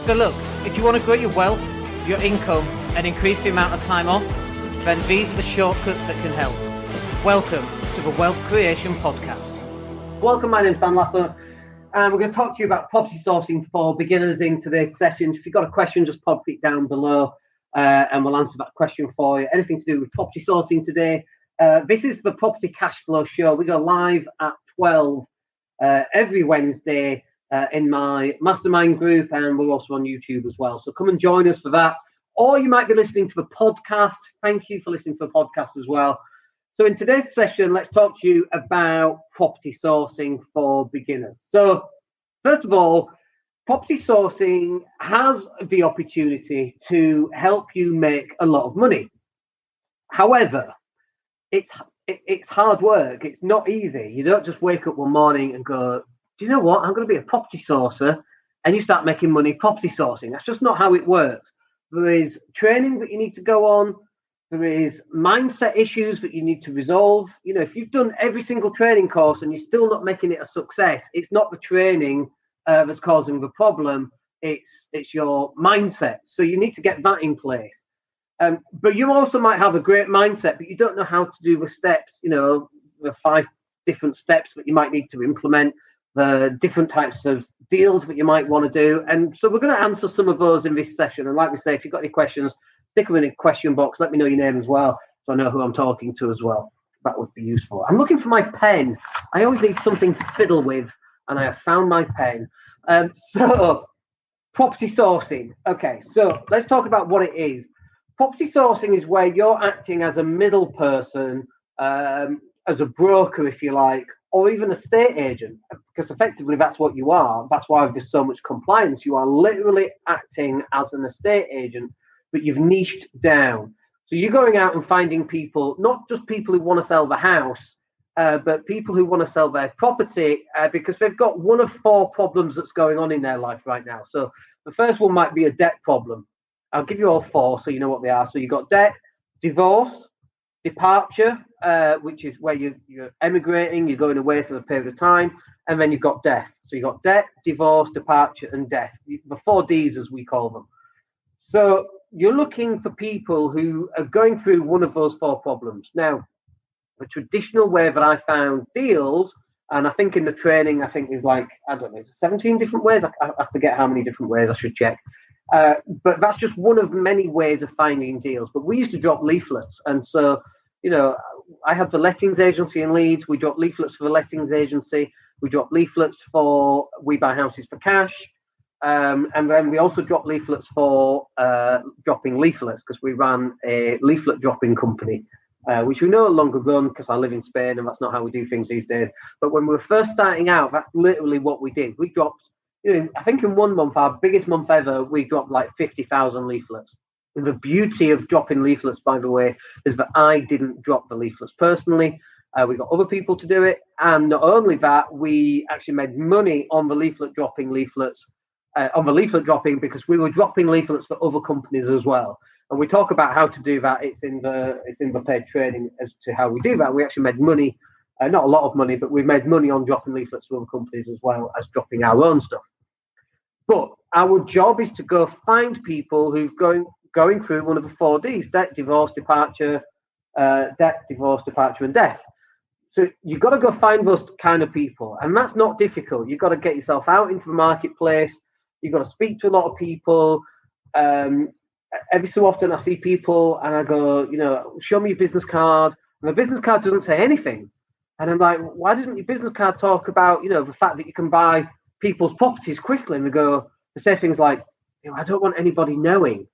So look, if you want to grow your wealth, your income, and increase the amount of time off, then these are the shortcuts that can help. Welcome to the Wealth Creation Podcast. Welcome, my name's Daniel Latto, and we're going to talk to you about property sourcing for beginners in today's session. If you've got a question, just pop it down below and we'll answer that question for you. Anything to do with property sourcing today. This is the Property Cash Flow Show. We go live at 12 every Wednesday in my mastermind group, and we're also on YouTube as well. So come and join us for that. Or you might be listening to the podcast. Thank you for listening to the podcast as well. So in today's session, let's talk to you about property sourcing for beginners. So first of all, property sourcing has the opportunity to help you make a lot of money. However, it's hard work. It's not easy. You don't just wake up one morning and go, do you know what? I'm going to be a property sourcer, and you start making money property sourcing. That's just not how it works. There is training that you need to go on. There is mindset issues that you need to resolve. You know, if you've done every single training course and you're still not making it a success, it's not the training that's causing the problem. It's your mindset. So you need to get that in place. But you also might have a great mindset, but you don't know how to do the steps, you know, the 5 different steps that you might need to implement, the different types of deals that you might want to do. And so we're going to answer some of those in this session. And like we say, if you've got any questions, stick them in a question box. Let me know your name as well, so I know who I'm talking to as well. That would be useful. I'm looking for my pen. I always need something to fiddle with, and I have found my pen. So property sourcing. Okay, so let's talk about what it is. Property sourcing is where you're acting as a middle person, as a broker, if you like, or even a estate agent, because effectively that's what you are. That's why there's so much compliance. You are literally acting as an estate agent, but you've niched down. So you're going out and finding people, not just people who want to sell the house, but people who want to sell their property because they've got one of 4 problems that's going on in their life right now. So the first one might be a debt problem. I'll give you all 4 so you know what they are. So you've got debt, divorce, departure, which is where you're emigrating, you're going away for a period of time, and then you've got death. So you've got debt, divorce, departure, and death. The 4 Ds, as we call them. So you're looking for people who are going through one of those 4 problems. Now, the traditional way that I found deals, and I think in the training, I think there's like, I don't know, 17 different ways. I forget how many different ways, I should check. But that's just one of many ways of finding deals. But we used to drop leaflets. And so, you know, I have the lettings agency in Leeds. We drop leaflets for the lettings agency. We drop leaflets for We Buy Houses for Cash. And then we also drop leaflets for dropping leaflets, because we ran a leaflet dropping company, which we no longer run because I live in Spain and that's not how we do things these days. But when we were first starting out, that's literally what we did. We dropped, you know, I think in one month, our biggest month ever, we dropped like 50,000 leaflets. And the beauty of dropping leaflets, by the way, is that I didn't drop the leaflets personally. We got other people to do it. And not only that, we actually made money on the leaflet dropping because we were dropping leaflets for other companies as well. And we talk about how to do that. It's in the paid training as to how we do that. We actually made money, not a lot of money, but we made money on dropping leaflets for other companies as well as dropping our own stuff. But our job is to go find people who've going through one of the 4 Ds: debt, divorce, departure, and death. So you've got to go find those kind of people, and that's not difficult. You've got to get yourself out into the marketplace. You've got to speak to a lot of people. Every so often I see people and I go, you know, show me your business card. And the business card doesn't say anything. And I'm like, why doesn't your business card talk about, you know, the fact that you can buy people's properties quickly? And they say things like, you know, I don't want anybody knowing.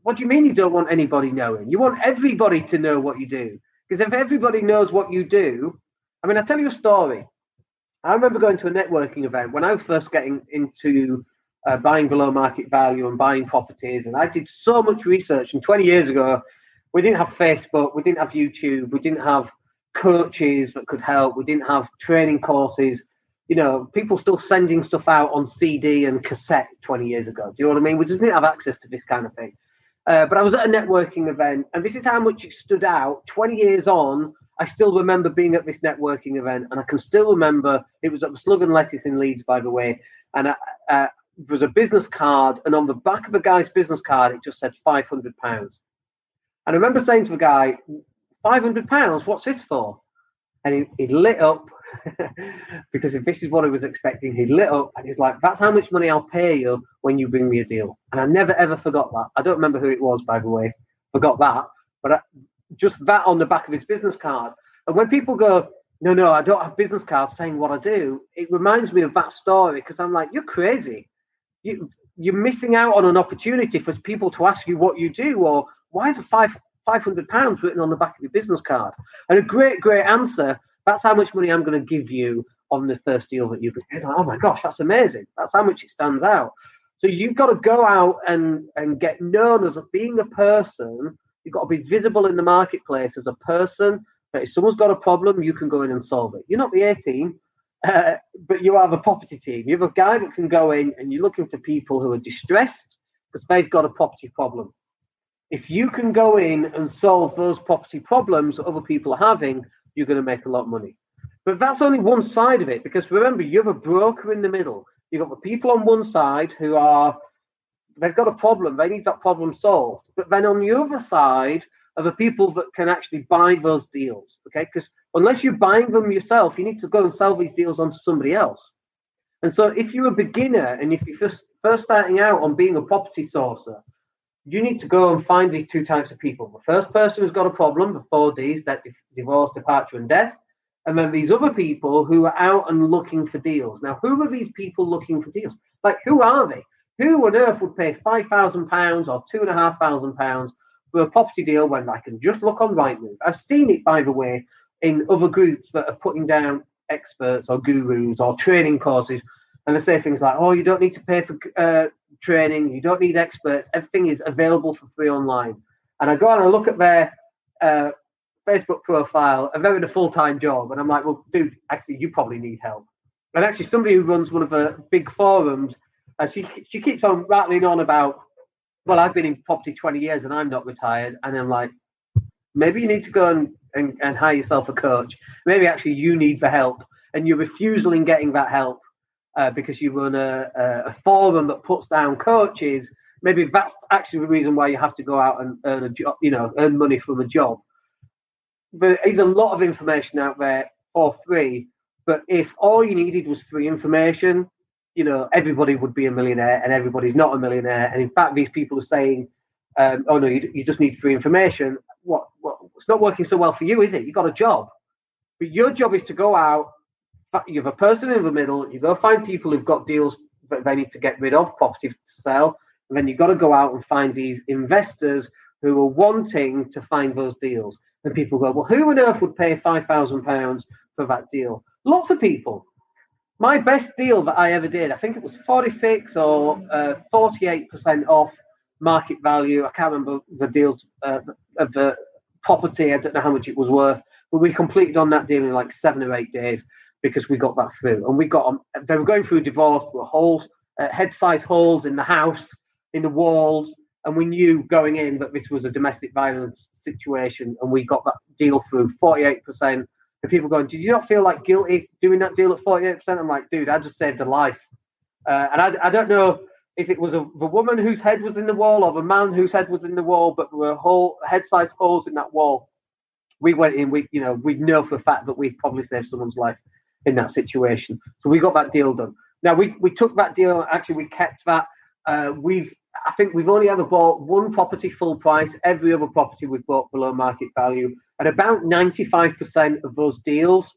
What do you mean you don't want anybody knowing? You want everybody to know what you do. Because if everybody knows what you do, I mean, I'll tell you a story. I remember going to a networking event when I was first getting into buying below market value and buying properties. And I did so much research. And 20 years ago, we didn't have Facebook, we didn't have YouTube, we didn't have coaches that could help, we didn't have training courses. You know, people still sending stuff out on CD and cassette 20 years ago. Do you know what I mean? We just didn't have access to this kind of thing. But I was at a networking event, and this is how much it stood out. 20 years on, I still remember being at this networking event, and I can still remember it was at the Slug and Lettuce in Leeds, by the way. And was a business card, and on the back of the guy's business card, it just said £500. And I remember saying to the guy, £500, what's this for? And he lit up because if this is what he was expecting, he lit up and he's like, that's how much money I'll pay you when you bring me a deal. And I never, ever forgot that. I don't remember who it was, by the way. Forgot that. But just that on the back of his business card. And when people go, no, I don't have business cards saying what I do, it reminds me of that story because I'm like, you're crazy. You're missing out on an opportunity for people to ask you what you do, or why is a £500 written on the back of your business card? And a great answer. That's how much money I'm going to give you on the first deal that you. It's like, oh my gosh, that's amazing. That's how much it stands out. So you've got to go out and get known as being a person. You've got to be visible in the marketplace as a person. That if someone's got a problem, you can go in and solve it. You're not the A team, but you are the property team. You have a guy that can go in and you're looking for people who are distressed because they've got a property problem. If you can go in and solve those property problems that other people are having, you're going to make a lot of money. But that's only one side of it, because remember, you have a broker in the middle. You've got the people on one side who they've got a problem. They need that problem solved. But then on the other side are the people that can actually buy those deals, okay? Because unless you're buying them yourself, you need to go and sell these deals on to somebody else. And so if you're a beginner and if you're first starting out on being a property sourcer, you need to go and find these two types of people. The first person who's got a problem, the 4Ds, that divorce, departure, and death. And then these other people who are out and looking for deals. Now, who are these people looking for deals? Like, who are they? Who on earth would pay £5,000 or £2,500 for a property deal when I can just look on Rightmove? I've seen it, by the way, in other groups that are putting down experts or gurus or training courses. And they say things like, oh, you don't need to pay for training. You don't need experts. Everything is available for free online. And I go and I look at their Facebook profile, and they're in a full-time job. And I'm like, well, dude, actually, you probably need help. And actually, somebody who runs one of the big forums, she keeps on rattling on about, well, I've been in property 20 years and I'm not retired. And I'm like, maybe you need to go and hire yourself a coach. Maybe actually you need the help and you're refusal in getting that help because you run a forum that puts down coaches. Maybe that's actually the reason why you have to go out and earn a job, earn money from a job. But there's a lot of information out there for free. But if all you needed was free information, everybody would be a millionaire, and everybody's not a millionaire. And in fact, these people are saying, oh no, you just need free information. What? It's not working so well for you, is it? You got a job. But your job is to go out, you have a person in the middle, you go find people who've got deals that they need to get rid of, property to sell, and then you've got to go out and find these investors who are wanting to find those deals. And people go, well, who on earth would pay £5,000 for that deal? Lots of people. My best deal that I ever did, I think it was 46 or 48% off market value. I can't remember the deals of the property. I don't know how much it was worth, but we completed on that deal in like 7 or 8 days because we got that through. And they were going through a divorce. There were holes, head-sized holes in the house, in the walls. And we knew going in that this was a domestic violence situation, and we got that deal through 48%. And people going, did you not feel like guilty doing that deal at 48%? I'm like, dude, I just saved a life. And I don't know if it was the woman whose head was in the wall or the man whose head was in the wall, but there were head-sized holes in that wall. We went in, we know for a fact that we probably saved someone's life in that situation. So we got that deal done. Now, we took that deal, actually, we kept that. I think we've only ever bought one property full price. Every other property we've bought below market value. And about 95% of those deals,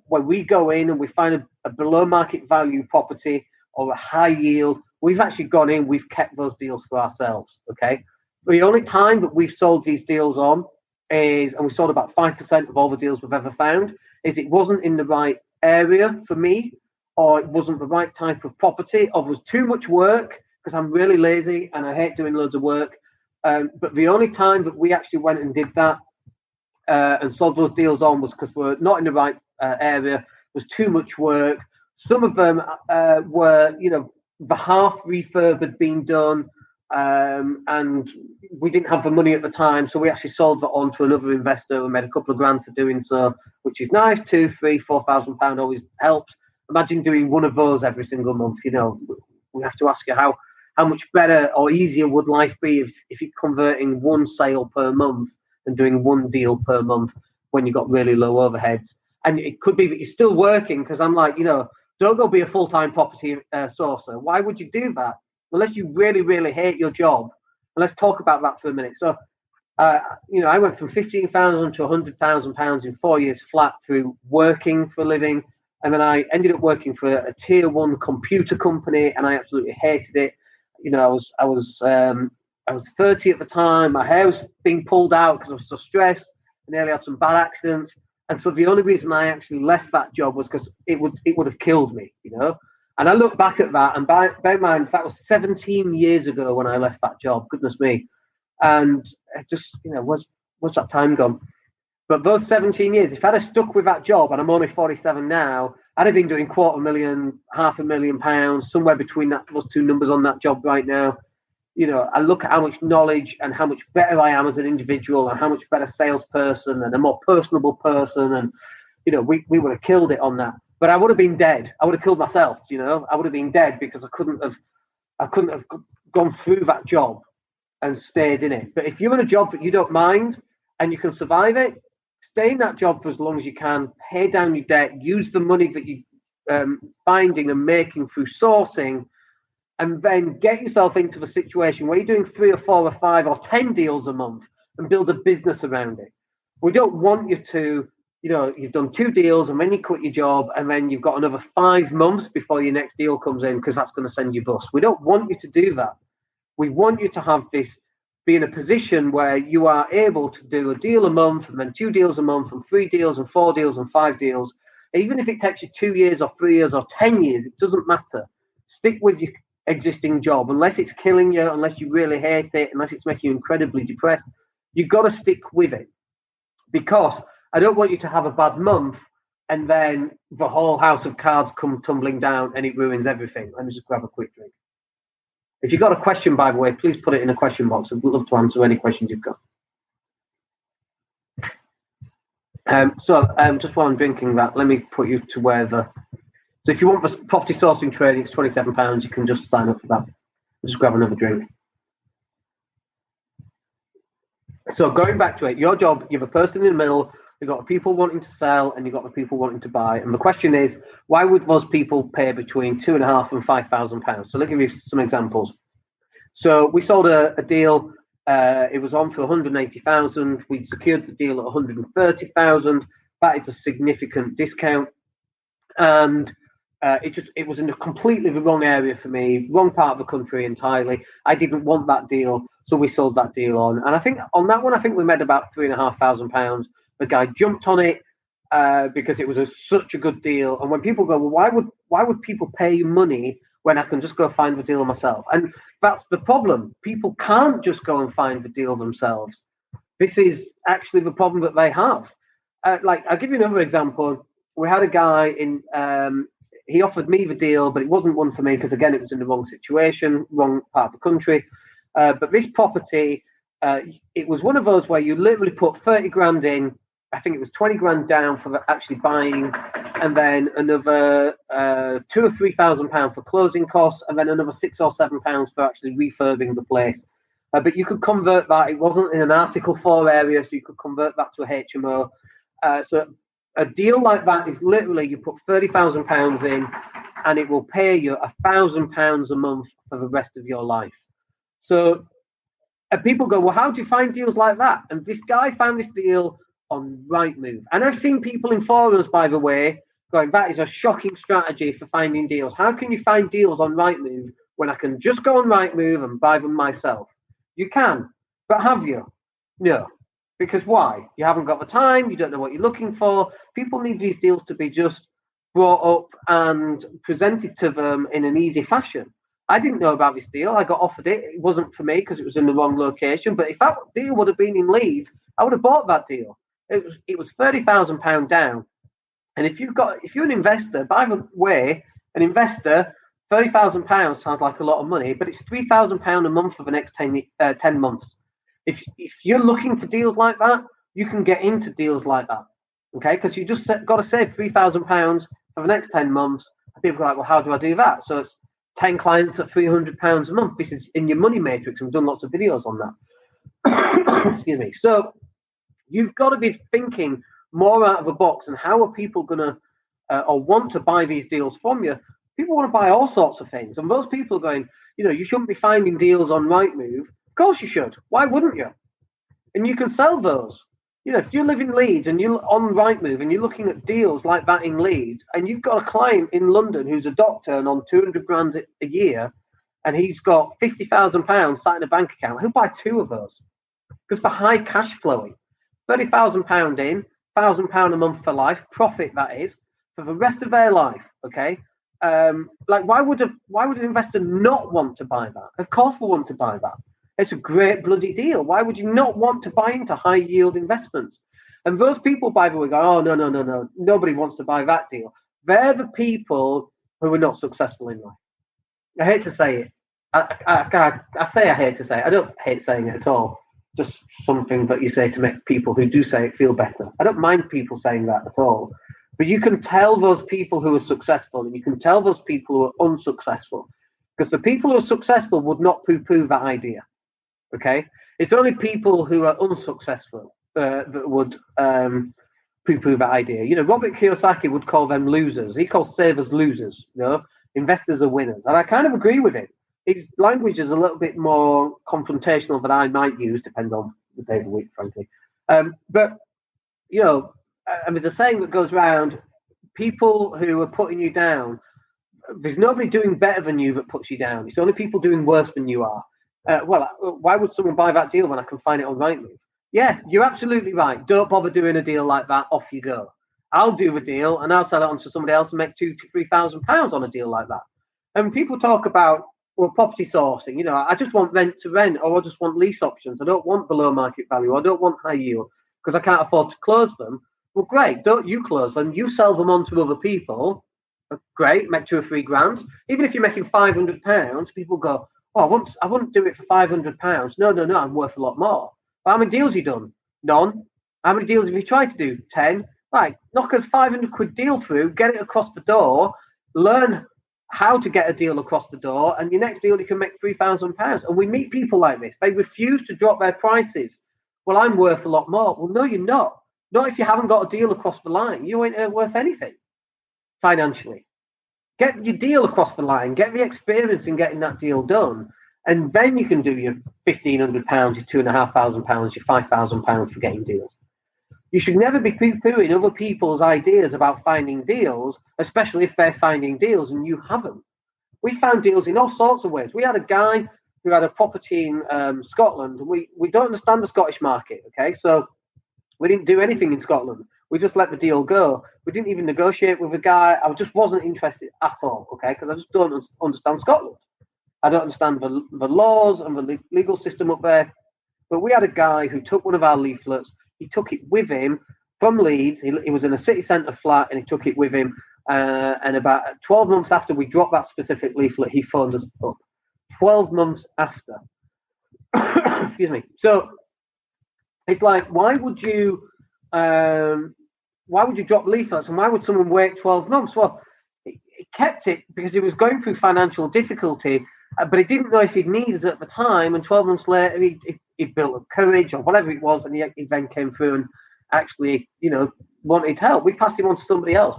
when we go in and we find a below market value property or a high yield, we've actually gone in, we've kept those deals for ourselves, okay? The only time that we've sold these deals on is, and we sold about 5% of all the deals we've ever found, is it wasn't in the right area for me, or it wasn't the right type of property, or it was too much work, because I'm really lazy and I hate doing loads of work. But the only time that we actually went and did that and sold those deals on was because we're not in the right area. It was too much work. Some of them were, the half refurb had been done and we didn't have the money at the time. So we actually sold that on to another investor and made a couple of grand for doing so, which is nice. £2,000, £3,000, £4,000 always helps. Imagine doing one of those every single month, we have to ask you how much better or easier would life be if you're converting one sale per month and doing one deal per month when you've got really low overheads. And it could be that you're still working, because I'm like, don't go be a full-time property sourcer. Why would you do that? Unless you really, really hate your job. And let's talk about that for a minute. So, I went from 15,000 to 100,000 pounds in 4 years flat through working for a living. And then I ended up working for a tier 1 computer company, and I absolutely hated it. I was 30 at the time. My hair was being pulled out because I was so stressed. I nearly had some bad accidents. And so the only reason I actually left that job was because it would have killed me, And I look back at that, and bear in mind, that was 17 years ago when I left that job. Goodness me. And it just, what's that time gone? But those 17 years, if I'd have stuck with that job, and I'm only 47 now, I'd have been doing £250,000, £500,000, somewhere between those two numbers on that job right now. I look at how much knowledge and how much better I am as an individual, and how much better salesperson and a more personable person. And, we would have killed it on that. But I would have been dead. I would have killed myself, I would have been dead because I couldn't have gone through that job and stayed in it. But if you're in a job that you don't mind and you can survive it, stay in that job for as long as you can, pay down your debt, use the money that you're finding and making through sourcing, and then get yourself into the situation where you're doing 3 or 4 or 5 or 10 deals a month and build a business around it. We don't want you to, you've done 2 deals and then you quit your job and then you've got another 5 months before your next deal comes in, because that's going to send you bust. We don't want you to do that. We want you to have this, be in a position where you are able to do a deal a month and then 2 deals a month and 3 deals and 4 deals and 5 deals. Even if it takes you 2 years or 3 years or 10 years, it doesn't matter. Stick with your existing job, unless it's killing you, unless you really hate it, unless it's making you incredibly depressed. You've got to stick with it, because I don't want you to have a bad month and then the whole house of cards come tumbling down and it ruins everything. Let me just grab a quick drink. If you've got a question, by the way, please put it in a question box. I'd love to answer any questions you've got. Just while I'm drinking that, let me put you to where so if you want the property sourcing training, it's £27. You can just sign up for that. Just grab another drink. So going back to it, your job, you have a person in the middle, you've got the people wanting to sell and you've got the people wanting to buy. And the question is, why would those people pay between £2,500 and £5,000? So let me give you some examples. So we sold a deal. It was on for 180,000. We secured the deal at 130,000. That is a significant discount. And it was in a completely the wrong area for me, wrong part of the country entirely. I didn't want that deal, so we sold that deal on. And I think on that one, I think we made about £3,500. The guy jumped on it because it was such a good deal. And when people go, well, why would people pay you money when I can just go find the deal myself? And that's the problem. People can't just go and find the deal themselves. This is actually the problem that they have. I'll give you another example. We had a guy in. He offered me the deal, but it wasn't one for me because, again, it was in the wrong situation, wrong part of the country. But this property, it was one of those where you literally put 30 grand in. I think it was 20 grand down for actually buying, and then another £2,000 or £3,000 for closing costs, and then another £6 or £7 for actually refurbing the place. But you could convert that. It wasn't in an Article 4 area, so you could convert that to a HMO. So a deal like that is literally you put £30,000 in, and it will pay you £1,000 a month for the rest of your life. So people go, well, how do you find deals like that? And this guy found this deal on Rightmove. And I've seen people in forums, by the way, going, that is a shocking strategy for finding deals. How can you find deals on Rightmove when I can just go on Rightmove and buy them myself? You can, but have you? No. Because why? You haven't got the time. You don't know what you're looking for. People need these deals to be just brought up and presented to them in an easy fashion. I didn't know about this deal. I got offered it. It wasn't for me because it was in the wrong location. But if that deal would have been in Leeds, I would have bought that deal. It was £30,000 down. And if you're an investor, by the way, an investor, £30,000 sounds like a lot of money, but it's £3,000 a month for the next 10 months. If you're looking for deals like that, you can get into deals like that, okay? Because you just got to save £3,000 for the next 10 months. And people are like, well, how do I do that? So it's 10 clients at £300 a month. This is in your money matrix. We've done lots of videos on that. Excuse me. So you've got to be thinking more out of the box. And how are people going to or want to buy these deals from you? People want to buy all sorts of things. And those people are going, you shouldn't be finding deals on Rightmove. Of course you should. Why wouldn't you? And you can sell those. If you live in Leeds and you're on Rightmove and you're looking at deals like that in Leeds, and you've got a client in London who's a doctor and on 200 grand a year, and he's got £50,000 sat in a bank account, he'll buy 2 of those. Because for high cash flowing, £30,000 in, £1,000 a month for life, profit that is, for the rest of their life, okay? Why would an investor not want to buy that? Of course they'll want to buy that. It's a great bloody deal. Why would you not want to buy into high yield investments? And those people, by the way, go, oh, no. Nobody wants to buy that deal. They're the people who are not successful in life. I hate to say it. I say I hate to say it. I don't hate saying it at all. Just something that you say to make people who do say it feel better. I don't mind people saying that at all. But you can tell those people who are successful and you can tell those people who are unsuccessful. Because the people who are successful would not poo-poo that idea. Okay, it's only people who are unsuccessful that would poo-poo that idea. Robert Kiyosaki would call them losers. He calls savers losers. Investors are winners, and I kind of agree with him. His language is a little bit more confrontational than I might use, depending on the day of the week, frankly. But there's a saying that goes around: people who are putting you down. There's nobody doing better than you that puts you down. It's only people doing worse than you are. Why would someone buy that deal when I can find it on Rightmove? Yeah, you're absolutely right. Don't bother doing a deal like that. Off you go. I'll do the deal and I'll sell it on to somebody else and make £2,000 to £3,000 on a deal like that. And people talk about property sourcing. I just want rent to rent, or I just want lease options. I don't want below market value. I don't want high yield because I can't afford to close them. Well, great. Don't you close them? You sell them on to other people. Great. Make 2 or 3 grand. Even if you're making £500, people go, oh, I wouldn't do it for £500. No, I'm worth a lot more. But how many deals have you done? None. How many deals have you tried to do? 10. Right, knock a £500 deal through, get it across the door, learn how to get a deal across the door, and your next deal you can make £3,000. And we meet people like this. They refuse to drop their prices. Well, I'm worth a lot more. Well, no, you're not. Not if you haven't got a deal across the line. You ain't worth anything financially. Get your deal across the line, get the experience in getting that deal done, and then you can do your £1,500, your £2,500, your £5,000 for getting deals. You should never be poo-pooing other people's ideas about finding deals, especially if they're finding deals and you haven't. We found deals in all sorts of ways. We had a guy who had a property in Scotland, and we don't understand the Scottish market, okay? So we didn't do anything in Scotland. We just let the deal go. We didn't even negotiate with the guy. I just wasn't interested at all, okay? Because I just don't understand Scotland. I don't understand the laws and the legal system up there. But we had a guy who took one of our leaflets. He took it with him from Leeds. He was in a city centre flat, and he took it with him. And about 12 months after we dropped that specific leaflet, he phoned us up. 12 months after. Excuse me. So it's like, why would you drop leaflets, and why would someone wait 12 months? Well, he kept it because he was going through financial difficulty, but he didn't know if he'd need it at the time. And 12 months later, he built up courage or whatever it was, and he then came through and actually, wanted help. We passed him on to somebody else.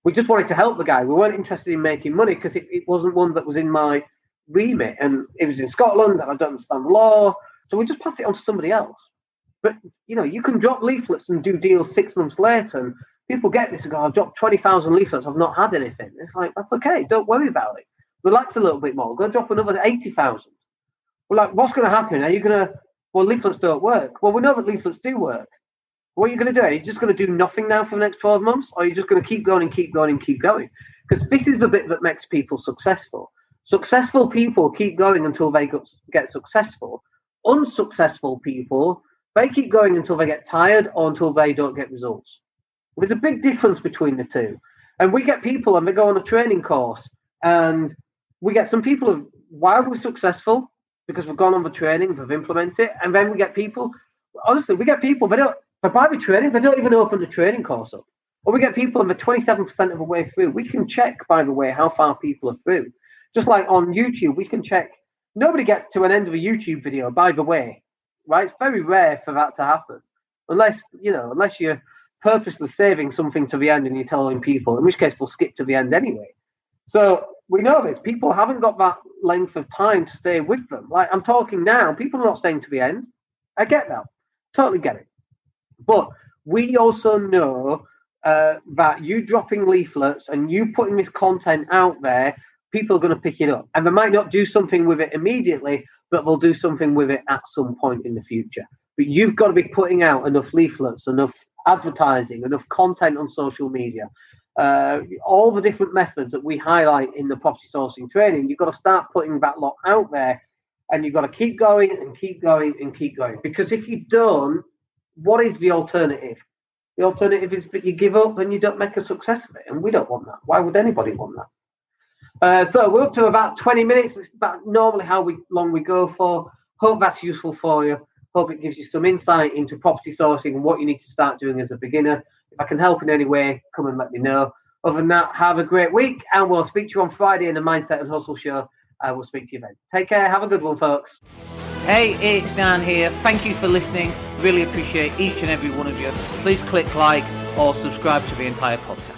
We just wanted to help the guy. We weren't interested in making money because it wasn't one that was in my remit, and it was in Scotland, and I don't understand the law, so we just passed it on to somebody else. But you can drop leaflets and do deals 6 months later, and people get this and go, I've dropped 20,000 leaflets, I've not had anything. It's like, that's okay, don't worry about it. Relax a little bit more. Go drop another 80,000. Well, like, what's going to happen? Are you going to, leaflets don't work. Well, we know that leaflets do work. What are you going to do? Are you just going to do nothing now for the next 12 months? Or are you just going to keep going and keep going and keep going? Because this is the bit that makes people successful. Successful people keep going until they get successful. Unsuccessful people, they keep going until they get tired or until they don't get results. There's a big difference between the two. And we get people and they go on a training course, and we get some people who are wildly successful because we've gone on the training, they've implemented it. And then we get people, honestly, they buy the training, they don't even open the training course up. Or we get people and they're 27% of the way through. We can check, by the way, how far people are through. Just like on YouTube, we can check. Nobody gets to an end of a YouTube video, by the way, right? It's very rare for that to happen, unless you're purposely saving something to the end and you're telling people, in which case we'll skip to the end anyway. So we know this. People haven't got that length of time to stay with them. Like I'm talking now, people are not staying to the end. I get that. Totally get it. But we also know that you dropping leaflets and you putting this content out there, people are going to pick it up. And they might not do something with it immediately, but they'll do something with it at some point in the future. But you've got to be putting out enough leaflets, enough advertising, enough content on social media, all the different methods that we highlight in the property sourcing training. You've got to start putting that lot out there, and you've got to keep going and keep going and keep going. Because if you don't, what is the alternative? The alternative is that you give up and you don't make a success of it. And we don't want that. Why would anybody want that? So we're up to about 20 minutes. It's about normally how long we go for. Hope that's useful for you. Hope it gives you some insight into property sourcing and what you need to start doing as a beginner. If I can help in any way, come and let me know. Other than that, have a great week, and we'll speak to you on Friday in the Mindset and Hustle show. We'll speak to you then. Take care. Have a good one, folks. Hey, it's Dan here. Thank you for listening. Really appreciate each and every one of you. Please click like or subscribe to the entire podcast.